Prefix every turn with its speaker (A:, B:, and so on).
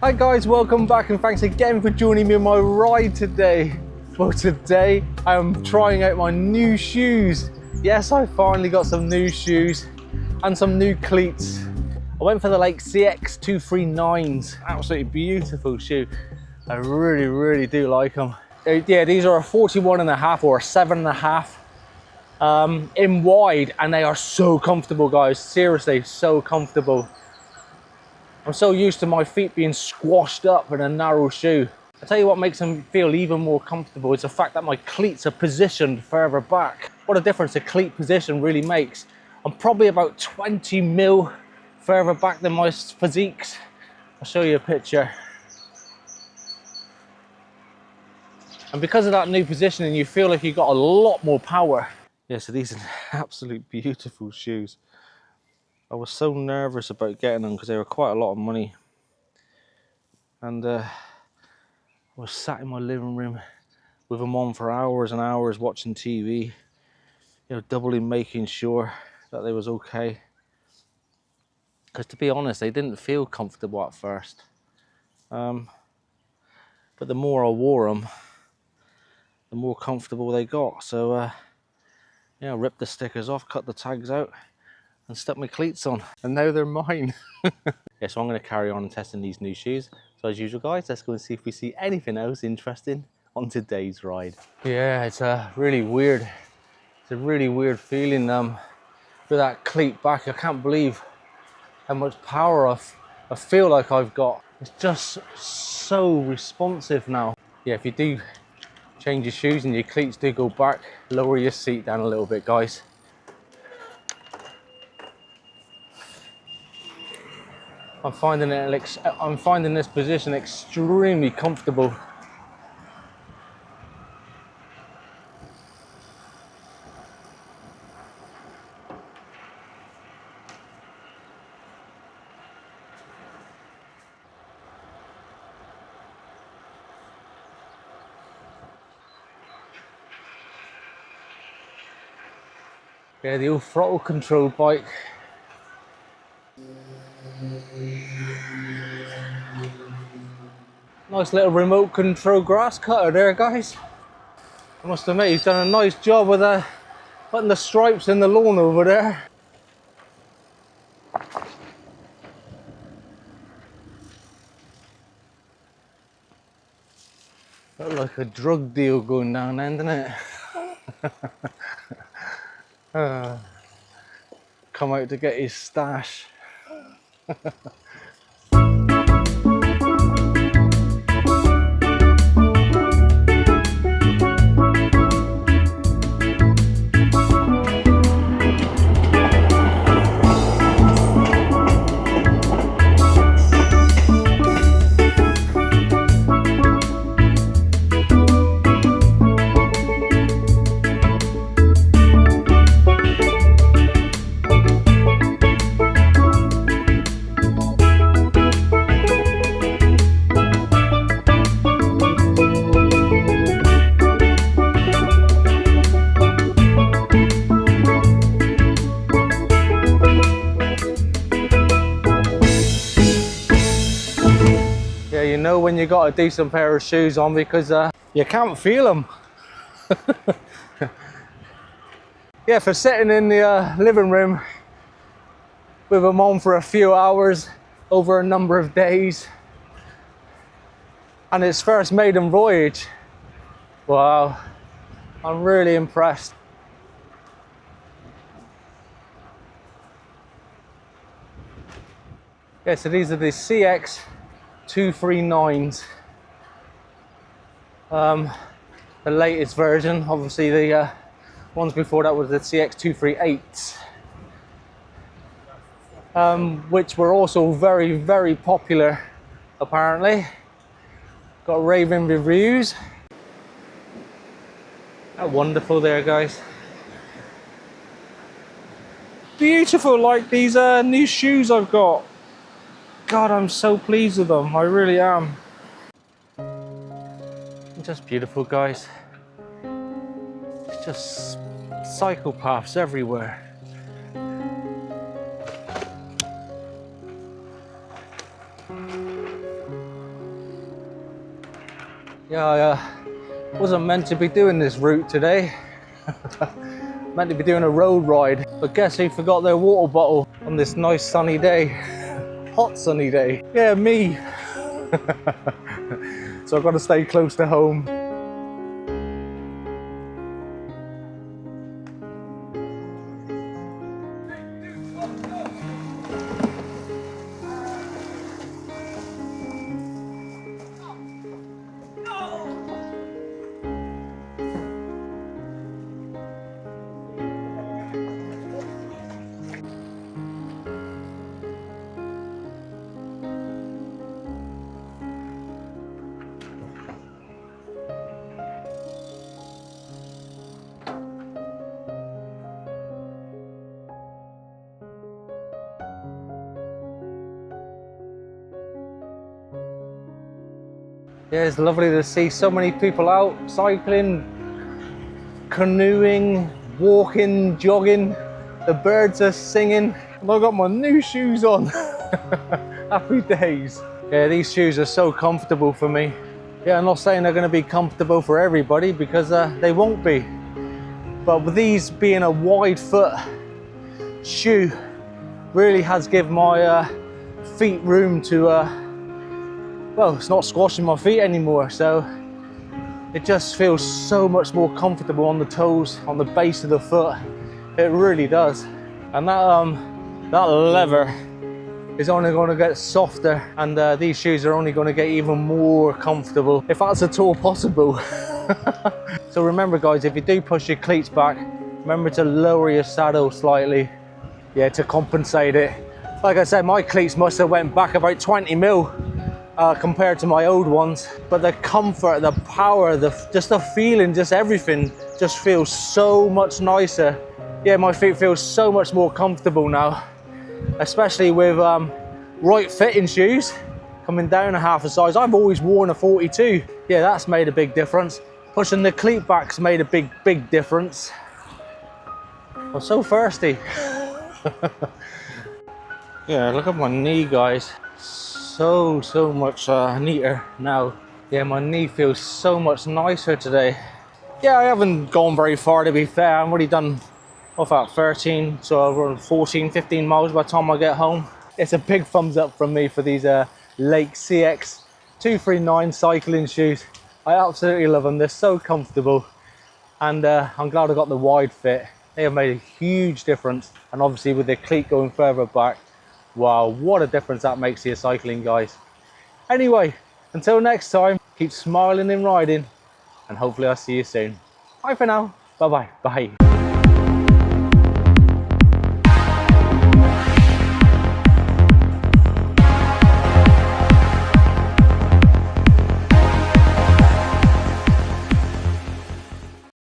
A: Hi guys, welcome back and thanks again for joining me on my ride today. Well, today I am trying out my new shoes. Yes, I finally got some new shoes and some new cleats. I went for the Lake CX239s. Absolutely beautiful shoe. I really do like them. Yeah, these are a 41.5 or a 7.5 in wide, and they are so comfortable, guys. Seriously, so comfortable. I'm so used to my feet being squashed up in a narrow shoe. I tell you what makes them feel even more comfortable is the fact that my cleats are positioned further back. What a difference a cleat position really makes. I'm probably about 20 mil further back than my physiques. I'll show you a picture. And because of that new positioning, you feel like you've got a lot more power. Yeah, so these are absolute beautiful shoes. I was so nervous about getting them because they were quite a lot of money. And I was sat in my living room with them on for hours and hours watching TV, you know, doubly making sure that they was okay. Because to be honest, they didn't feel comfortable at first. But the more I wore them, the more comfortable they got. So yeah, I ripped the stickers off, cut the tags out, and stuck my cleats on, and now they're mine. Yeah, so I'm going to carry on testing these new shoes. So as usual, guys, let's go and see if we see anything else interesting on today's ride. Yeah, it's a really weird feeling with that cleat back. I can't believe how much power I feel like I've got. It's just so responsive now. Yeah, if you do change your shoes and your cleats do go back, lower your seat down a little bit, guys. I'm finding this position extremely comfortable. Yeah, the old throttle control bike. Nice little remote control grass cutter there, guys. I must admit, he's done a nice job with putting the stripes in the lawn over there. Look like a drug deal going down there, doesn't it? Come out to get his stash. You know when you got a decent pair of shoes on because you can't feel them. Yeah, for sitting in the living room with them on for a few hours over a number of days, and its first maiden voyage, wow, I'm really impressed. Yeah, so these are the CX239s. The latest version. Obviously the ones before that was the CX238s, which were also very popular apparently. Got raving reviews. How wonderful there, guys. Beautiful, like these new shoes I've got. God, I'm so pleased with them, I really am. Just beautiful, guys. It's just psychopaths everywhere. Yeah, I wasn't meant to be doing this route today. Meant to be doing a road ride, but guess who forgot their water bottle on this nice sunny day? Hot sunny day. Yeah, me. So I've got to stay close to home. Yeah, it's lovely to see so many people out cycling, canoeing, walking, jogging. The birds are singing, and I got my new shoes on. Happy days. Yeah, these shoes are so comfortable for me. Yeah, I'm not saying they're going to be comfortable for everybody because they won't be. But with these being a wide foot shoe, really has given my feet room to well, it's not squashing my feet anymore, so it just feels so much more comfortable on the toes, on the base of the foot. It really does. And that leather is only going to get softer, and these shoes are only going to get even more comfortable, if that's at all possible. So remember guys, if you do push your cleats back, remember to lower your saddle slightly, yeah, to compensate it. Like I said, my cleats must have went back about 20 mil. Compared to my old ones, but the comfort, the power, just the feeling, just everything just feels so much nicer. Yeah, my feet feel so much more comfortable now, especially with right fitting shoes coming down a half a size. I've always worn a 42. Yeah, that's made a big difference. Pushing the cleat back's made a big difference. I'm so thirsty. Yeah, look at my knee, guys. So much neater now. Yeah, my knee feels so much nicer today. Yeah, I haven't gone very far, to be fair. I've already done about 13, so around 14, 15 miles by the time I get home. It's a big thumbs up from me for these Lake CX239 cycling shoes. I absolutely love them. They're so comfortable, and I'm glad I got the wide fit. They have made a huge difference, and obviously with the cleat going further back, wow, what a difference that makes to your cycling, guys. Anyway, until next time, keep smiling and riding, and hopefully I'll see you soon. Bye for now. Bye-bye. Bye.